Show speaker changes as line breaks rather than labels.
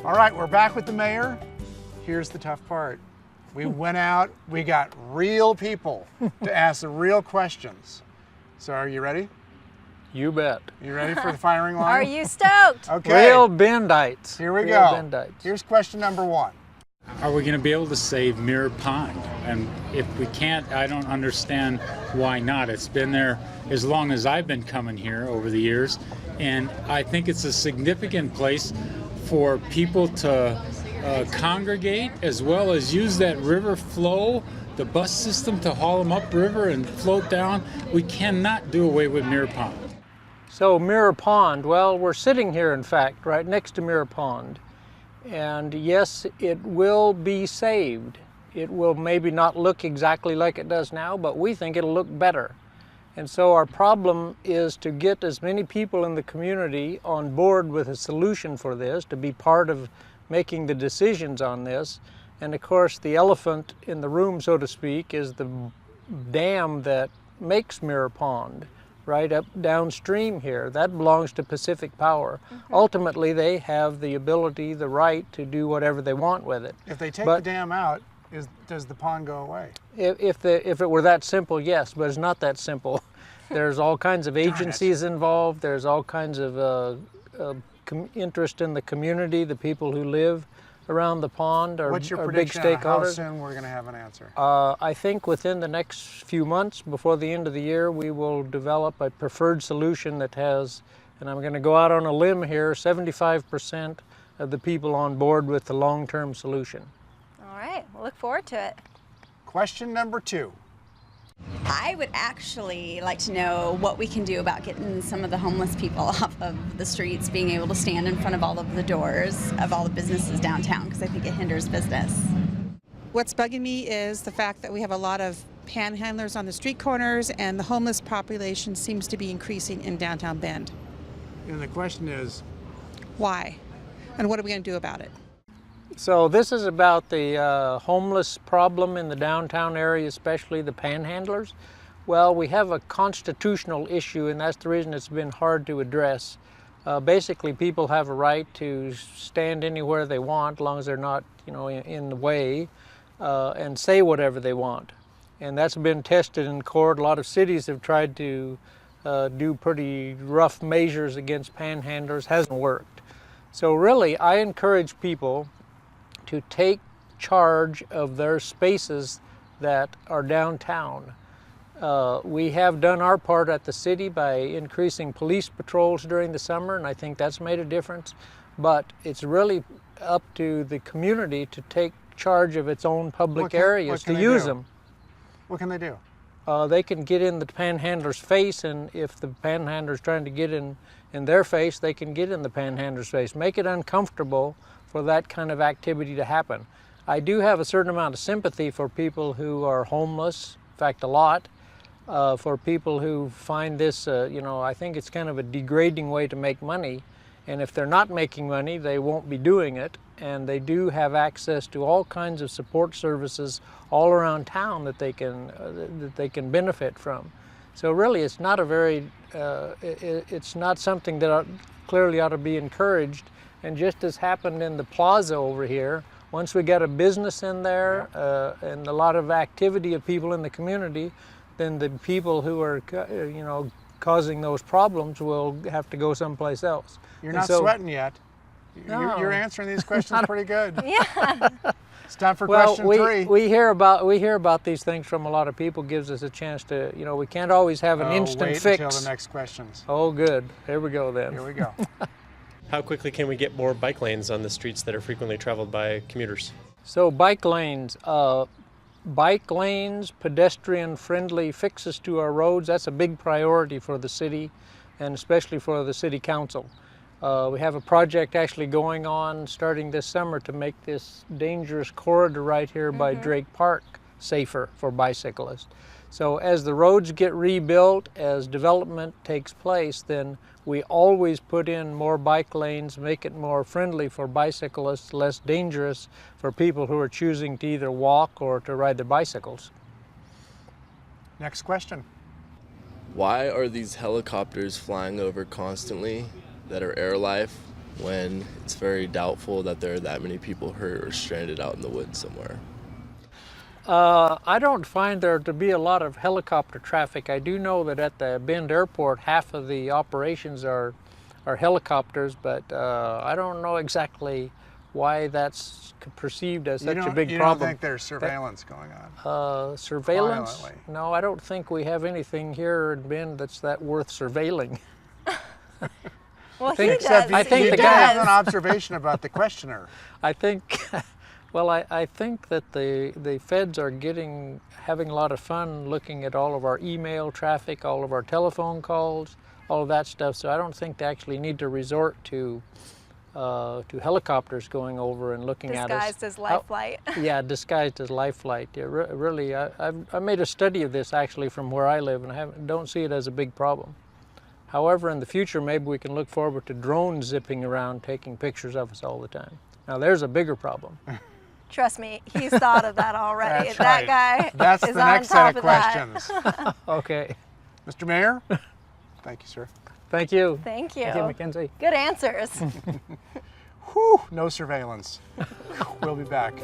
All right, we're back with the mayor. Here's the tough part. We went out, we got real people to ask the real questions. So are you ready?
You bet.
You ready for the firing line?
Are you stoked?
Okay.
Real Bendites.
Here we
Real
go.
Bendites.
Here's question number 1.
Are we going to be able to save Mirror Pond? And if we can't, I don't understand why not. It's been there as long as I've been coming here over the years, and I think it's a significant place for people to congregate, as well as use that river flow, the bus system to haul them upriver and float down. We cannot do away with Mirror Pond.
So Mirror Pond, well, we're sitting here, in fact, right next to Mirror Pond. And yes, it will be saved. It will maybe not look exactly like it does now, but we think it'll look better. And so our problem is to get as many people in the community on board with a solution for this, to be part of making the decisions on this. And of course, the elephant in the room, so to speak, is the dam that makes Mirror Pond, right up downstream here. That belongs to Pacific Power. Ultimately, they have the ability, the right to do whatever they want with it.
If they take the dam out, does the pond go away?
If it were that simple, yes, but it's not that simple. There's all kinds of agencies involved. There's all kinds of interest in the community. The people who live around the pond are,
What's your
are big
prediction on how
stakeholders.
soon we're going to have an answer?
I think within the next few months, before the end of the year, we will develop a preferred solution that has, and I'm going to go out on a limb here, 75% of the people on board with the long-term solution.
All right, we'll look forward to it.
Question number 2.
I would actually like to know what we can do about getting some of the homeless people off of the streets, being able to stand in front of all of the doors of all the businesses downtown, because I think it hinders business.
What's bugging me is the fact that we have a lot of panhandlers on the street corners, and the homeless population seems to be increasing in downtown Bend.
And the question is,
Why? And what are we going to do about it?
So this is about the homeless problem in the downtown area, especially the panhandlers. Well, we have a constitutional issue, and that's the reason it's been hard to address. Basically, people have a right to stand anywhere they want, as long as they're not, in the way, and say whatever they want. And that's been tested in court. A lot of cities have tried to do pretty rough measures against panhandlers. Hasn't worked. So really, I encourage people to take charge of their spaces that are downtown. We have done our part at the city by increasing police patrols during the summer, and I think that's made a difference. But it's really up to the community to take charge of its own public areas, to use them.
what can they do?
They can get in the panhandler's face, and if the panhandler's trying to get in their face, they can get in the panhandler's face. Make it uncomfortable for that kind of activity to happen. I do have a certain amount of sympathy for people who are homeless, in fact a lot, for people who find this, I think it's kind of a degrading way to make money, and if they're not making money, they won't be doing it, and they do have access to all kinds of support services all around town that they can benefit from. So really, it's not a very, it's not something that clearly ought to be encouraged. And just as happened in the plaza over here, once we got a business in there and a lot of activity of people in the community, then the people who are, causing those problems will have to go someplace else.
You're not sweating yet.
No.
You're answering these questions pretty good.
Yeah.
It's time for question 3.
We hear about these things from a lot of people. Gives us a chance to, we can't always have an instant
wait
fix.
until the next questions.
Oh, good. Here we go then.
Here we go.
How quickly can we get more bike lanes on the streets that are frequently traveled by commuters?
So bike lanes, pedestrian-friendly fixes to our roads, that's a big priority for the city and especially for the city council. We have a project actually going on starting this summer to make this dangerous corridor right here by Drake Park safer for bicyclists. So as the roads get rebuilt, as development takes place, then we always put in more bike lanes, make it more friendly for bicyclists, less dangerous for people who are choosing to either walk or to ride their bicycles.
Next question.
Why are these helicopters flying over constantly that are air life when it's very doubtful that there are that many people hurt or stranded out in the woods somewhere?
I don't find there to be a lot of helicopter traffic. I do know that at the Bend Airport, half of the operations are helicopters, but I don't know exactly why that's perceived as such a big
you
problem.
don't think there's surveillance going on?
Surveillance?
Violently.
No, I don't think we have anything here in Bend that's that worth surveilling.
Well,
think-
he does.
I think
he
the
You
guy-
have
does.
an observation about the questioner.
I think, well, I think that the feds are having a lot of fun looking at all of our email traffic, all of our telephone calls, all of that stuff. So I don't think they actually need to resort to helicopters going over and looking at us.
Disguised as life flight.
Yeah, disguised as life flight. Yeah, really, I made a study of this actually from where I live, and don't see it as a big problem. However, in the future, maybe we can look forward to drones zipping around taking pictures of us all the time. Now, there's a bigger problem.
Trust me, he's thought of that already.
That's
That
right.
guy
That's
is
the
on
next
top
set of
that.
questions.
Okay,
Mr. Mayor, thank you, sir.
thank you.
Thank you.
Thank you, Mackenzie.
Good answers.
Whew, no surveillance. We'll be back.